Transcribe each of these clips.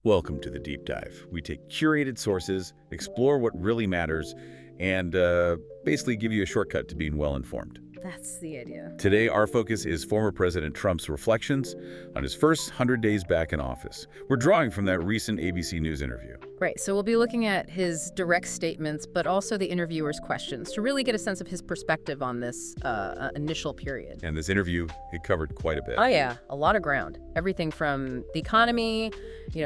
Welcome to the Deep Dive. We take curated sources, explore what really matters, and basically give you a shortcut to being well-informed. That's the idea. Today, our focus is former President Trump's reflections on his first 100 days back in office. We're drawing from that recent ABC News interview. Right, so we'll be looking at his direct statements, but also the interviewer's questions to really get a sense of his perspective on this initial period. And this interview, it covered quite a bit. Oh yeah, a lot of ground. Everything from the economy,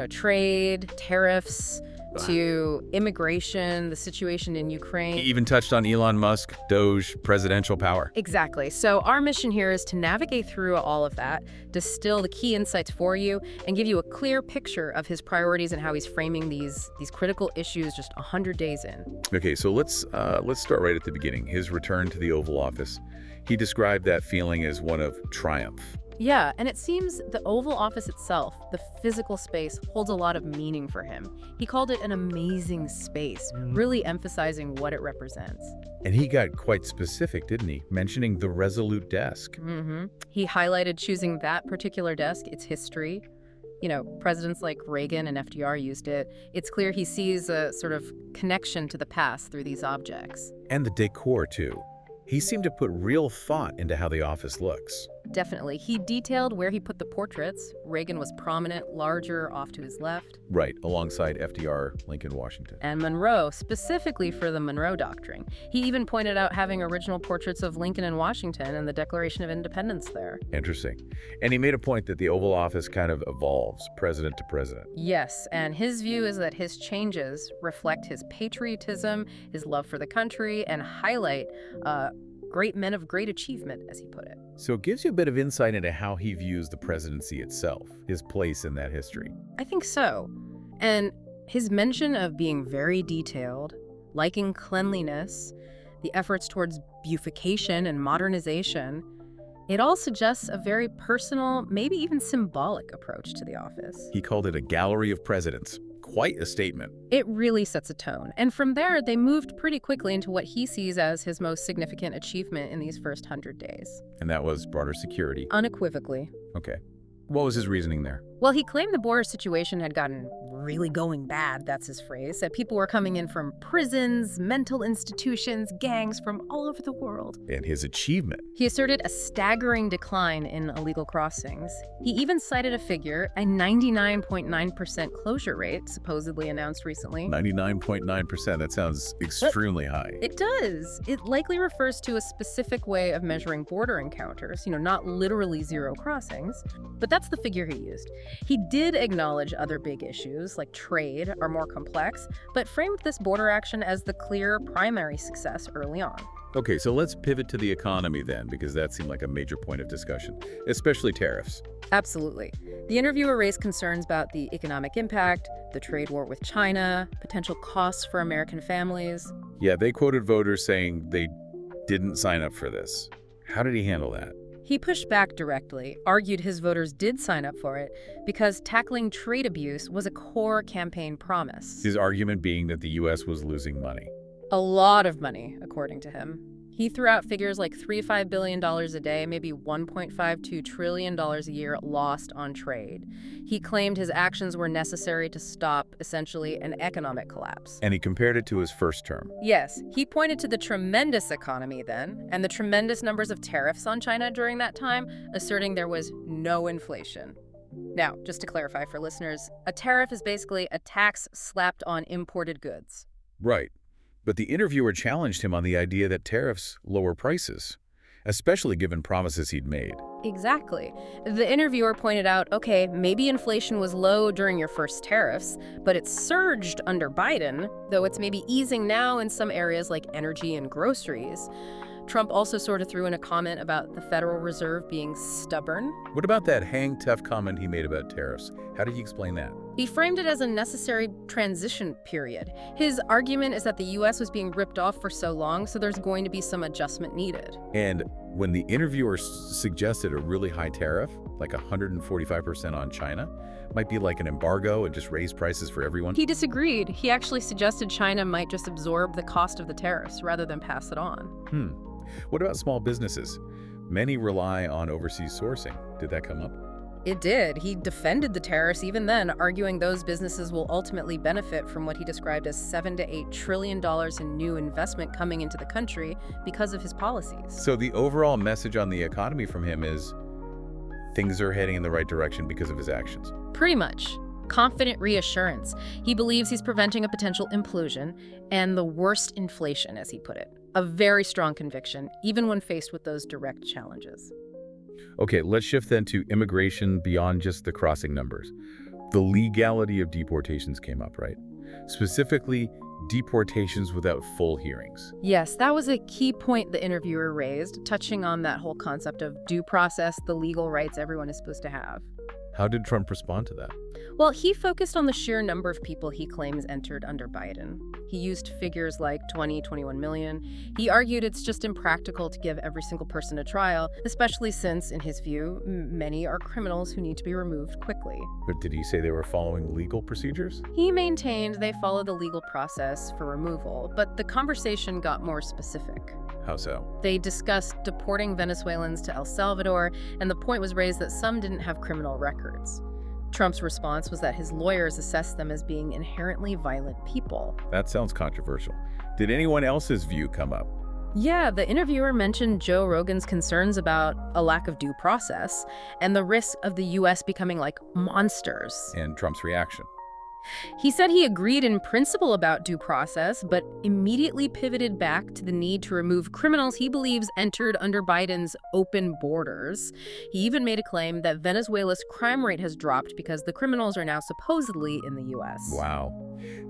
trade, tariffs, to immigration, the situation in He Ukraine. even touched on Elon Musk, Doge, presidential power. Exactly. So our mission here is to navigate through all of that, distill the key insights for you, and give you a clear picture of his priorities and how he's framing these critical issues just 100 days in. Okay, so let's start right at the beginning. His return to the Oval Office. He described that feeling as one of triumph. Yeah, and it seems the Oval Office itself, the physical space, holds a lot of meaning for him. He called it an amazing space, really emphasizing what it represents. And he got quite specific, didn't he? Mentioning the Resolute desk. He highlighted choosing that particular desk, its history. Presidents like Reagan and FDR used it. It's clear he sees a sort of connection to the past through these objects. And the decor, too. He seemed to put real thought into how the office looks. Definitely. He detailed where he put the portraits. Reagan was prominent, larger, off to his left. Right, alongside FDR, Lincoln, Washington. And Monroe, specifically for the Monroe Doctrine. He even pointed out having original portraits of Lincoln and Washington and the Declaration of Independence there. Interesting. And he made a point that the Oval Office kind of evolves, president to president. Yes, and his view is that his changes reflect his patriotism, his love for the country, and highlight great men of great achievement, as he put it. So it gives you a bit of insight into how he views the presidency itself, his place in that history. I think so. And his mention of being very detailed, liking cleanliness, the efforts towards beautification and modernization, it all suggests a very personal, maybe even symbolic approach to the office. He called it a gallery of presidents. Quite a statement. It really sets a tone. And from there, they moved pretty quickly into what he sees as his most significant achievement in these first 100 days. And that was broader security. Unequivocally. Okay. What was his reasoning there? Well, he claimed the border situation had gotten really going bad, that's his phrase, that people were coming in from prisons, mental institutions, gangs from all over the world. And his achievement. He asserted a staggering decline in illegal crossings. He even cited a figure, a 99.9% closure rate, supposedly announced recently. 99.9%. That sounds extremely high. It does. It likely refers to a specific way of measuring border encounters, not literally zero crossings, but that's the figure he used. He did acknowledge other big issues, like trade, are more complex, but framed this border action as the clear primary success early on. Okay, so let's pivot to the economy then, because that seemed like a major point of discussion, especially tariffs. Absolutely. The interviewer raised concerns about the economic impact, the trade war with China, potential costs for American families. Yeah, they quoted voters saying they didn't sign up for this. How did he handle that? He pushed back directly, argued his voters did sign up for it because tackling trade abuse was a core campaign promise. His argument being that the U.S. was losing money. A lot of money, according to him. He threw out figures like $3-5 billion a day, maybe $1.52 trillion a year lost on trade. He claimed his actions were necessary to stop, essentially, an economic collapse. And he compared it to his first term. Yes, he pointed to the tremendous economy then, and the tremendous numbers of tariffs on China during that time, asserting there was no inflation. Now, just to clarify for listeners, a tariff is basically a tax slapped on imported goods. Right. But the interviewer challenged him on the idea that tariffs lower prices, especially given promises he'd made. Exactly. The interviewer pointed out, okay, maybe inflation was low during your first tariffs, but it surged under Biden, though it's maybe easing now in some areas like energy and groceries. Trump also sort of threw in a comment about the Federal Reserve being stubborn. What about that hang tough comment he made about tariffs? How did he explain that? He framed it as a necessary transition period. His argument is that the U.S. was being ripped off for so long, so there's going to be some adjustment needed. And when the interviewer suggested a really high tariff, like 145% on China, might be like an embargo and just raise prices for everyone? He disagreed. He actually suggested China might just absorb the cost of the tariffs rather than pass it on. What about small businesses? Many rely on overseas sourcing. Did that come up? It did. He defended the tariffs even then, arguing those businesses will ultimately benefit from what he described as $7 to $8 trillion in new investment coming into the country because of his policies. So the overall message on the economy from him is things are heading in the right direction because of his actions. Pretty much. Confident reassurance. He believes he's preventing a potential implosion and the worst inflation, as he put it. A very strong conviction, even when faced with those direct challenges. Okay, let's shift then to immigration beyond just the crossing numbers. The legality of deportations came up, right? Specifically, deportations without full hearings. Yes, that was a key point the interviewer raised, touching on that whole concept of due process, the legal rights everyone is supposed to have. How did Trump respond to that? Well, he focused on the sheer number of people he claims entered under Biden. He used figures like 20, 21 million. He argued it's just impractical to give every single person a trial, especially since, in his view, many are criminals who need to be removed quickly. But did he say they were following legal procedures? He maintained they follow the legal process for removal, but the conversation got more specific. How so? They discussed deporting Venezuelans to El Salvador, and the point was raised that some didn't have criminal records. Trump's response was that his lawyers assessed them as being inherently violent people. That sounds controversial. Did anyone else's view come up? Yeah, the interviewer mentioned Joe Rogan's concerns about a lack of due process and the risk of the U.S. becoming like monsters. And Trump's reaction? He said he agreed in principle about due process, but immediately pivoted back to the need to remove criminals he believes entered under Biden's open borders. He even made a claim that Venezuela's crime rate has dropped because the criminals are now supposedly in the U.S. Wow.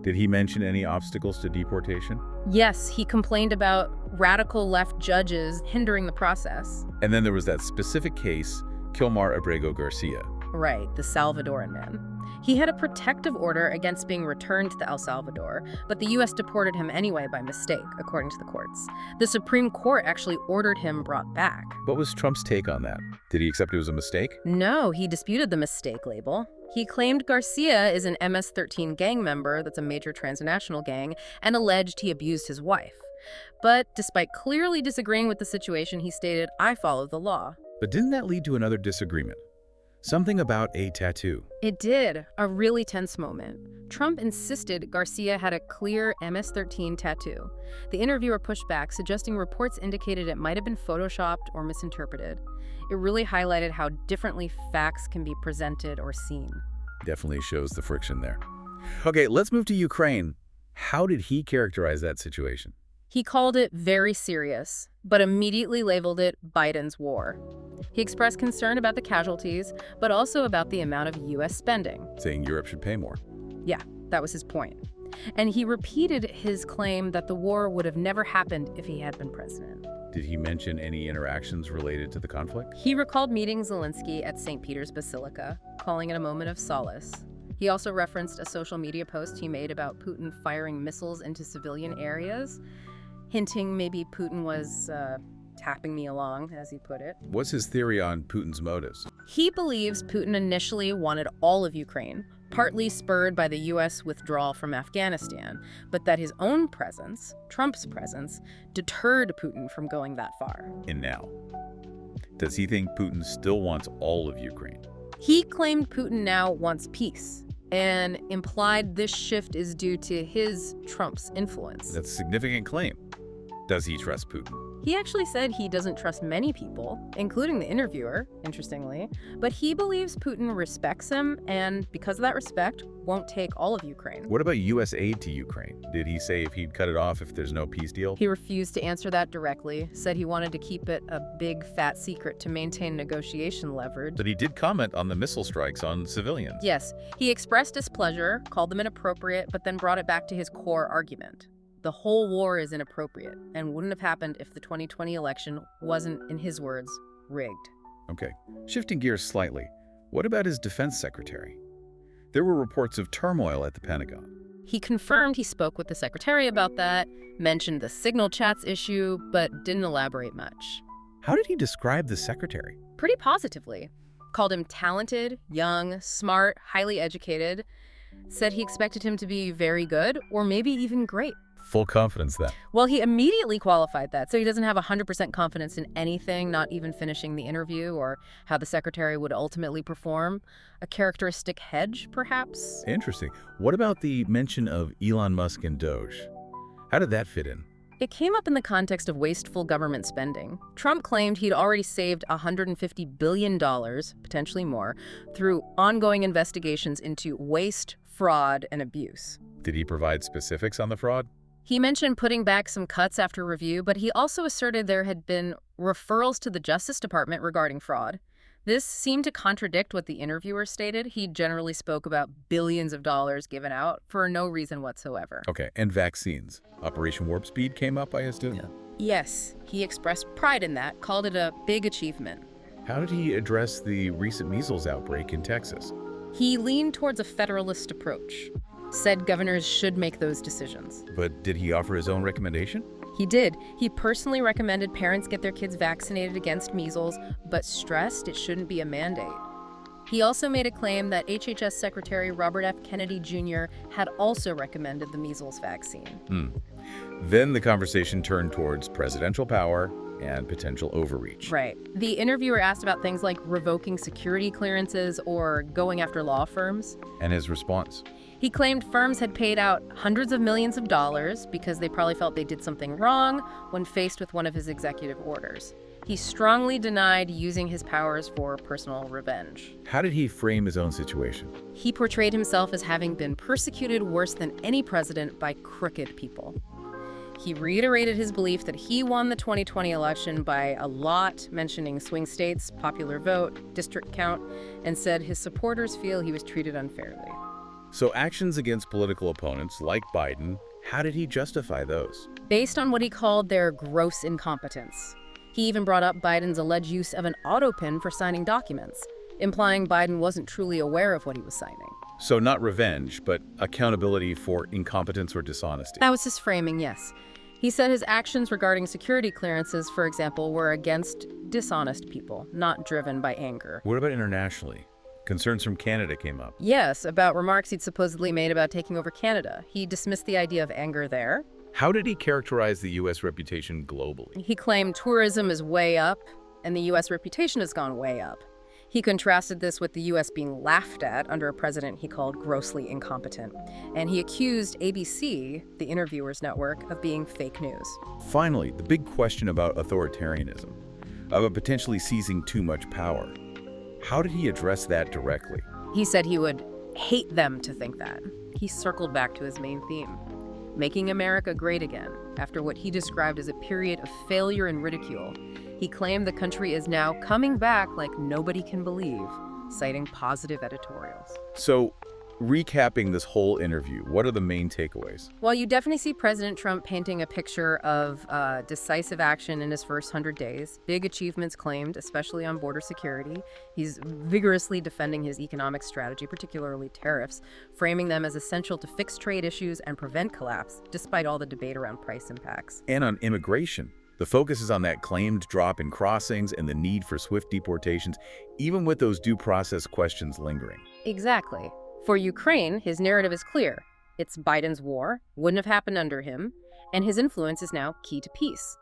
Did he mention any obstacles to deportation? Yes, he complained about radical left judges hindering the process. And then there was that specific case, Kilmar Abrego Garcia. Right, the Salvadoran man. He had a protective order against being returned to El Salvador, but the U.S. deported him anyway by mistake, according to the courts. The Supreme Court actually ordered him brought back. What was Trump's take on that? Did he accept it was a mistake? No, he disputed the mistake label. He claimed Garcia is an MS-13 gang member that's a major transnational gang and alleged he abused his wife. But despite clearly disagreeing with the situation, he stated, "I follow the law." But didn't that lead to another disagreement? Something about a tattoo. It did. A really tense moment. Trump insisted Garcia had a clear MS-13 tattoo. The interviewer pushed back, suggesting reports indicated it might have been photoshopped or misinterpreted. It really highlighted how differently facts can be presented or seen. Definitely shows the friction there. Okay, let's move to Ukraine. How did he characterize that situation? He called it very serious, but immediately labeled it Biden's war. He expressed concern about the casualties, but also about the amount of U.S. spending. Saying Europe should pay more. Yeah, that was his point. And he repeated his claim that the war would have never happened if he had been president. Did he mention any interactions related to the conflict? He recalled meeting Zelensky at St. Peter's Basilica, calling it a moment of solace. He also referenced a social media post he made about Putin firing missiles into civilian areas, hinting maybe Putin was tapping me along, as he put it. What's his theory on Putin's motives? He believes Putin initially wanted all of Ukraine, partly spurred by the U.S. withdrawal from Afghanistan, but that his own presence, Trump's presence, deterred Putin from going that far. And now, does he think Putin still wants all of Ukraine? He claimed Putin now wants peace, and implied this shift is due to Trump's influence. That's a significant claim. Does he trust Putin? He actually said he doesn't trust many people, including the interviewer, interestingly, but he believes Putin respects him and, because of that respect, won't take all of Ukraine. What about U.S. aid to Ukraine? Did he say if he'd cut it off if there's no peace deal? He refused to answer that directly, said he wanted to keep it a big, fat secret to maintain negotiation leverage. But he did comment on the missile strikes on civilians. Yes, he expressed displeasure, called them inappropriate, but then brought it back to his core argument. The whole war is inappropriate and wouldn't have happened if the 2020 election wasn't, in his words, rigged. Okay, shifting gears slightly, what about his defense secretary? There were reports of turmoil at the Pentagon. He confirmed he spoke with the secretary about that, mentioned the signal chats issue, but didn't elaborate much. How did he describe the secretary? Pretty positively. Called him talented, young, smart, highly educated. said he expected him to be very good or maybe even great. Full confidence then. Well, he immediately qualified that, so he doesn't have 100% confidence in anything, not even finishing the interview or how the secretary would ultimately perform. A characteristic hedge, perhaps? Interesting. What about the mention of Elon Musk and Doge? How did that fit in? It came up in the context of wasteful government spending. Trump claimed he'd already saved $150 billion, potentially more, through ongoing investigations into waste, fraud, and abuse. Did he provide specifics on the fraud? He mentioned putting back some cuts after review, but he also asserted there had been referrals to the Justice Department regarding fraud. This seemed to contradict what the interviewer stated. He generally spoke about billions of dollars given out for no reason whatsoever. Okay, and vaccines. Operation Warp Speed came up, I assume? Yeah. Yes, he expressed pride in that, called it a big achievement. How did he address the recent measles outbreak in Texas? He leaned towards a federalist approach, said governors should make those decisions. But did he offer his own recommendation? He did. He personally recommended parents get their kids vaccinated against measles, but stressed it shouldn't be a mandate. He also made a claim that HHS Secretary Robert F. Kennedy Jr. had also recommended the measles vaccine. Then the conversation turned towards presidential power and potential overreach. Right. The interviewer asked about things like revoking security clearances or going after law firms. And his response? He claimed firms had paid out hundreds of millions of dollars because they probably felt they did something wrong when faced with one of his executive orders. He strongly denied using his powers for personal revenge. How did he frame his own situation? He portrayed himself as having been persecuted worse than any president by crooked people. He reiterated his belief that he won the 2020 election by a lot, mentioning swing states, popular vote, district count, and said his supporters feel he was treated unfairly. So actions against political opponents like Biden, how did he justify those? Based on what he called their gross incompetence. He even brought up Biden's alleged use of an autopin for signing documents, implying Biden wasn't truly aware of what he was signing. So not revenge, but accountability for incompetence or dishonesty. That was his framing, yes. He said his actions regarding security clearances, for example, were against dishonest people, not driven by anger. What about internationally? Concerns from Canada came up. Yes, about remarks he'd supposedly made about taking over Canada. He dismissed the idea of anger there. How did he characterize the U.S. reputation globally? He claimed tourism is way up, and the U.S. reputation has gone way up. He contrasted this with the U.S. being laughed at under a president he called grossly incompetent. And he accused ABC, the interviewer's network, of being fake news. Finally, the big question about authoritarianism, about potentially seizing too much power. How did he address that directly? He said he would hate them to think that. He circled back to his main theme, making America great again, after what he described as a period of failure and ridicule. He claimed the country is now coming back like nobody can believe, citing positive editorials. So, recapping this whole interview, what are the main takeaways? Well, you definitely see President Trump painting a picture of decisive action in his first 100 days, big achievements claimed, especially on border security. He's vigorously defending his economic strategy, particularly tariffs, framing them as essential to fix trade issues and prevent collapse, despite all the debate around price impacts. And on immigration, the focus is on that claimed drop in crossings and the need for swift deportations, even with those due process questions lingering. Exactly. For Ukraine, his narrative is clear. It's Biden's war, wouldn't have happened under him, and his influence is now key to peace.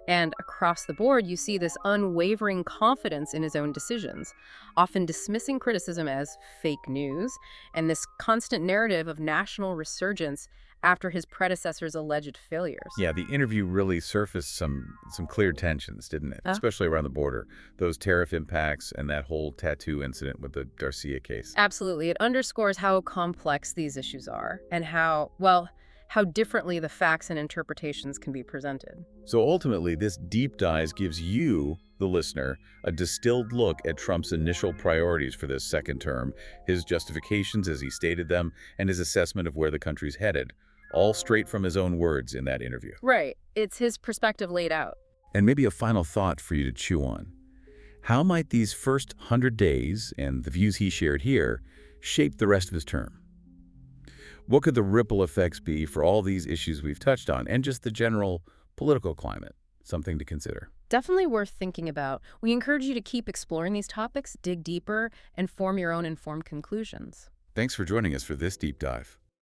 And across the board, you see this unwavering confidence in his own decisions, often dismissing criticism as fake news, and this constant narrative of national resurgence after his predecessor's alleged failures. Yeah, the interview really surfaced some clear tensions, didn't it? Especially around the border. Those tariff impacts and that whole tattoo incident with the Garcia case. Absolutely. It underscores how complex these issues are and how differently the facts and interpretations can be presented. So ultimately, this deep dive gives you, the listener, a distilled look at Trump's initial priorities for this second term, his justifications as he stated them, and his assessment of where the country's headed, all straight from his own words in that interview. Right. It's his perspective laid out. And maybe a final thought for you to chew on. How might these first 100 days and the views he shared here shape the rest of his term? What could the ripple effects be for all these issues we've touched on and just the general political climate? Something to consider. Definitely worth thinking about. We encourage you to keep exploring these topics, dig deeper, and form your own informed conclusions. Thanks for joining us for this deep dive.